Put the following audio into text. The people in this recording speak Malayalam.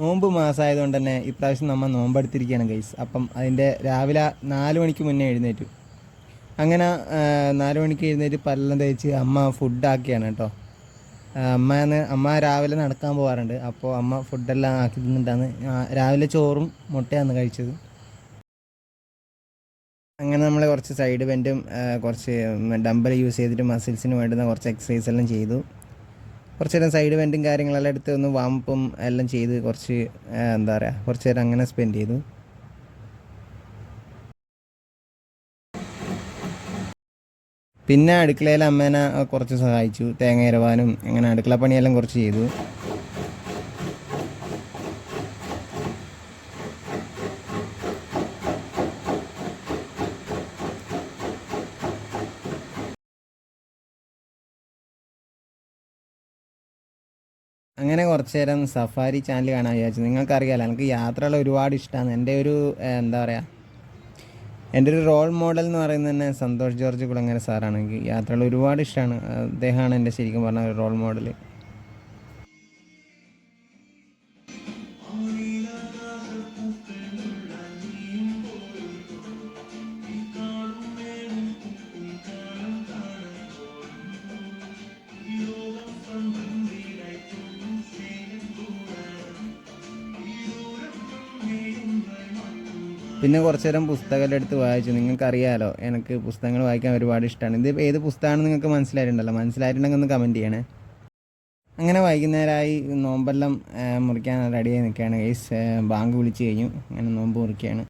നോമ്പ് മാസമായതുകൊണ്ട് തന്നെ ഇപ്രാവശ്യം നമ്മൾ നോമ്പെടുത്തിരിക്കുകയാണ് ഗൈസ്. അപ്പം അതിൻ്റെ രാവിലെ 4 മണിക്ക് മുന്നേ എഴുന്നേറ്റു. അങ്ങനെ 4 മണിക്ക് എഴുന്നേറ്റ് പല്ലെല്ലാം തേച്ച് അമ്മ ഫുഡാക്കിയാണ് കേട്ടോ. അമ്മ രാവിലെ നടക്കാൻ പോകാറുണ്ട്. അപ്പോൾ അമ്മ ഫുഡെല്ലാം ആക്കി തിന്നിട്ടാണ് രാവിലെ ചോറും മുട്ടയാണ് കഴിച്ചത്. അങ്ങനെ നമ്മൾ കുറച്ച് സൈഡ് ബെൻഡും കുറച്ച് ഡമ്പൽ യൂസ് ചെയ്തിട്ട് മസിൽസിന് വേണ്ടുന്ന കുറച്ച് എക്സസൈസ് എല്ലാം ചെയ്തു. കുറച്ച് നേരം സൈഡ് ബെൻഡും കാര്യങ്ങളെല്ലാം എടുത്ത് ഒന്ന് വാമ്പും എല്ലാം ചെയ്ത് കുറച്ച് എന്താ പറയുക കുറച്ച് നേരം അങ്ങനെ സ്പെൻഡ് ചെയ്തു. പിന്നെ അടുക്കളയിൽ അമ്മേനെ കുറച്ച് സഹായിച്ചു, തേങ്ങ ഇരവാനും അങ്ങനെ അടുക്കള പണിയെല്ലാം കുറച്ച് ചെയ്തു. അങ്ങനെ കുറച്ച് നേരം സഫാരി ചാനൽ കാണാൻ വിചാരിച്ചു. നിങ്ങൾക്കറിയാലോ എനിക്ക് യാത്രകൾ ഒരുപാട് ഇഷ്ടമാണ്. എൻ്റെ ഒരു എന്താ പറയുക എൻ്റെ ഒരു റോൾ മോഡൽ എന്ന് പറയുന്നത് തന്നെ സന്തോഷ് ജോർജ് കുളങ്ങര സാറാണ്. എനിക്ക് യാത്രകൾ ഒരുപാട് ഇഷ്ടമാണ്. അദ്ദേഹമാണ് എൻ്റെ ശരിക്കും പറഞ്ഞ ഒരു റോൾ മോഡൽ. പിന്നെ കുറച്ച് നേരം പുസ്തകമെല്ലാം എടുത്ത് വായിച്ചു. നിങ്ങൾക്കറിയാലോ എനിക്ക് പുസ്തകങ്ങൾ വായിക്കാൻ ഒരുപാട് ഇഷ്ടമാണ്. ഇത് ഏത് പുസ്തകമാണെന്ന് നിങ്ങൾക്ക് മനസ്സിലായിട്ടുണ്ടെങ്കിൽ ഒന്ന് കമൻറ്റ് ചെയ്യണേ. അങ്ങനെ വൈകുന്നേരമായി, നോമ്പെല്ലാം മുറിക്കാൻ റെഡിയായി നിൽക്കുകയാണ് ഗൈസ്. ബാങ്ക് വിളിച്ച് കഴിഞ്ഞു. അങ്ങനെ നോമ്പ് മുറിക്കുകയാണ്.